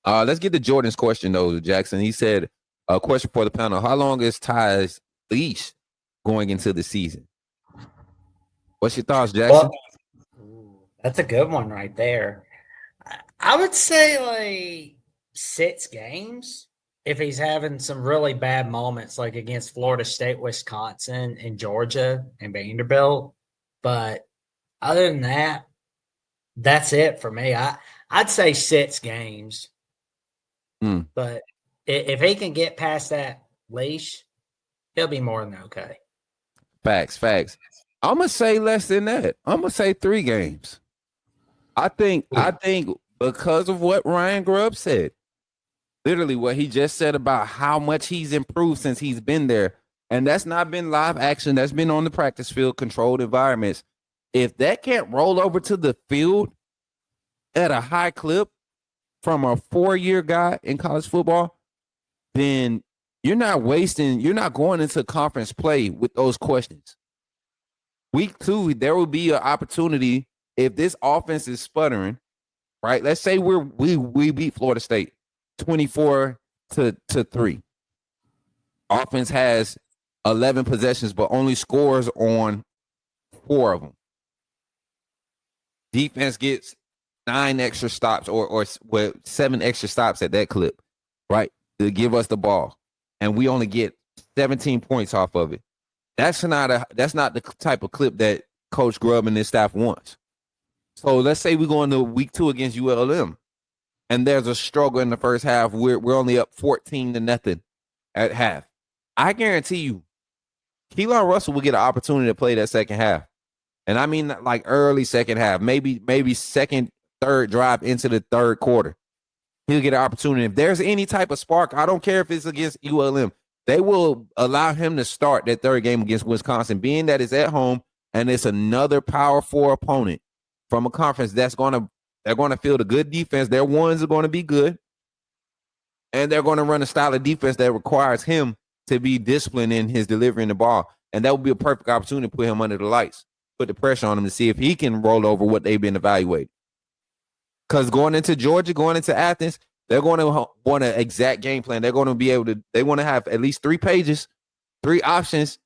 Let's get to Jordan's question though, Jackson. He said, a question for the panel: how long is Ty's leash going into the season? What's your thoughts, Jackson? That's a good one right there. I would say like 6 games if he's having some really bad moments, like against Florida State, Wisconsin, and Georgia and Vanderbilt. But other than that, that's it for me. I'd say 6 games. But if he can get past that leash, he'll be more than okay. Facts. I'm gonna say less than that. I'm gonna say 3 games. I think because of what Ryan Grubb said, literally what he just said about how much he's improved since he's been there, and that's not been live action. That's been on the practice field, controlled environments. If that can't roll over to the field at a high clip from a 4-year guy in college football, then you're not going into conference play with those questions. Week 2, there will be an opportunity if this offense is sputtering, right? Let's say we beat Florida State 24-3. Offense has 11 possessions, but only scores on 4 of them. Defense gets 9 extra stops or 7 extra stops at that clip, right? To give us the ball. And we only get 17 points off of it. That's not the type of clip that Coach Grubb and his staff wants. So let's say we go into week 2 against ULM, and there's a struggle in the first half. We're only up 14-0 at half. I guarantee you, Keelan Russell will get an opportunity to play that second half, and I mean like early second half, maybe second, third drive into the third quarter. He'll get an opportunity. If there's any type of spark, I don't care if it's against ULM, they will allow him to start that third game against Wisconsin, being that it's at home and it's another Power 4 opponent from a conference they're going to field a good defense. Their ones are going to be good, and they're going to run a style of defense that requires him to be disciplined in his delivering the ball, and that would be a perfect opportunity to put him under the lights, put the pressure on him to see if he can roll over what they've been evaluating. Because going into Georgia, going into Athens, they're going to want an exact game plan. They're going to be able to. They want to have at least 3 pages, 3 options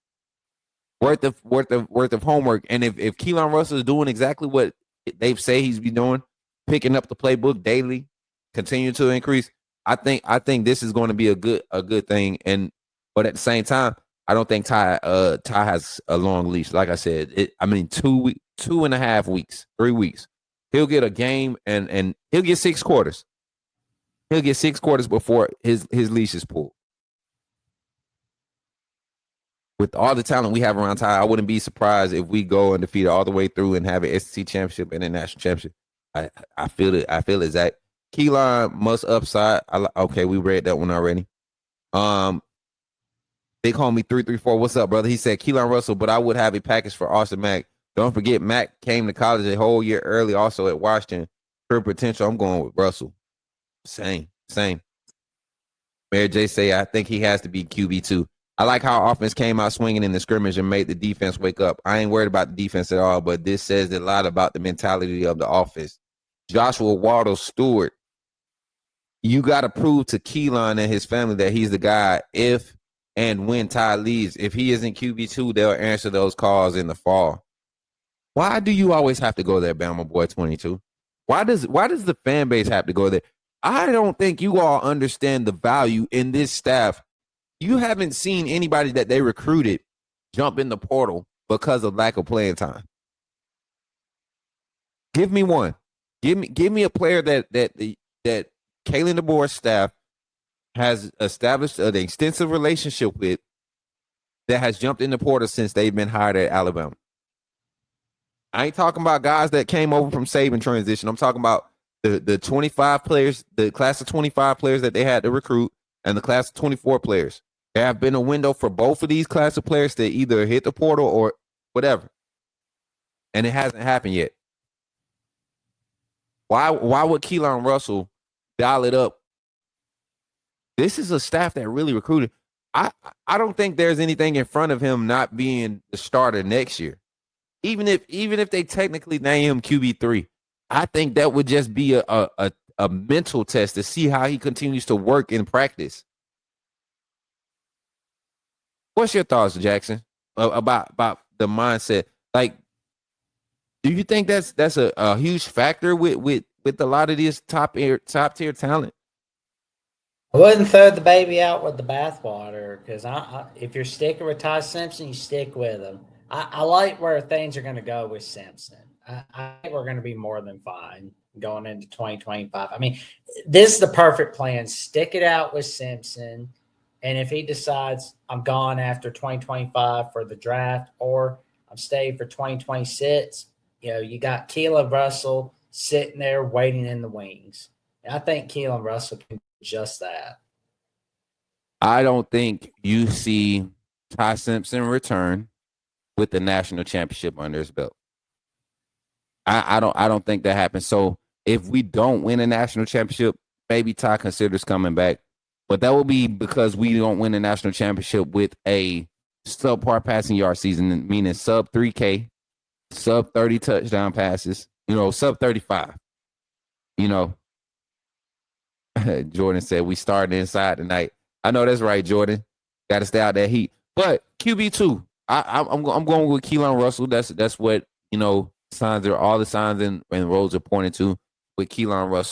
worth of homework. And if Keelan Russell is doing exactly what they say he's be doing, picking up the playbook daily, continue to increase, I think this is going to be a good thing. But at the same time, I don't think Ty has a long leash. Like I said, 2.5 weeks, 3 weeks. He'll get a game and he'll get 6 quarters. He'll get 6 quarters before his leash is pulled. With all the talent we have around Ty, I wouldn't be surprised if we go undefeated all the way through and have an SEC championship and a national championship. I feel it. I feel it, Zach. Keelan must upside. Okay, we read that one already. Big homie 334. What's up, brother? He said Keelan Russell, but I would have a package for Austin Mack. Don't forget, Mack came to college a whole year early, also at Washington. For potential, I'm going with Russell. Same. Mary J say, I think he has to be QB2. I like how offense came out swinging in the scrimmage and made the defense wake up. I ain't worried about the defense at all, but this says a lot about the mentality of the offense. Joshua Waddle Stewart, you got to prove to Keelan and his family that he's the guy if and when Ty leaves. If he isn't QB2, they'll answer those calls in the fall. Why do you always have to go there, Bama Boy 22? Why does the fan base have to go there? I don't think you all understand the value in this staff. You haven't seen anybody that they recruited jump in the portal because of lack of playing time. Give me one. Give me a player that Kalen DeBoer's staff has established an extensive relationship with that has jumped in the portal since they've been hired at Alabama. I ain't talking about guys that came over from Saban transition. I'm talking about the 25 players, the class of 25 players that they had to recruit, and the class of 24 players. There have been a window for both of these class of players to either hit the portal or whatever. And it hasn't happened yet. Why would Keelan Russell dial it up? This is a staff that really recruited. I don't think there's anything in front of him not being the starter next year. Even if they technically name him QB3, I think that would just be a a mental test to see how he continues to work in practice. What's your thoughts, Jackson, about the mindset? Like, do you think that's a huge factor with a lot of this top tier talent? I wouldn't throw the baby out with the bathwater because if you're sticking with Ty Simpson, you stick with him. I like where things are going to go with Simpson. I think we're going to be more than fine going into 2025. I mean, this is the perfect plan. Stick it out with Simpson. And if he decides I'm gone after 2025 for the draft or I'm staying for 2026, you got Keelan Russell sitting there waiting in the wings. And I think Keelan Russell can just that. I don't think you see Ty Simpson return with the national championship under his belt. I don't think that happens. So if we don't win a national championship, maybe Ty considers coming back. But that will be because we don't win a national championship with a subpar passing yard season, meaning sub 3K, sub 30 touchdown passes, sub 35. Jordan said we starting inside tonight. I know that's right, Jordan. Got to stay out that heat. But QB2, I'm going with Keelan Russell. That's what all the signs and roads are pointing to with Keelan Russell.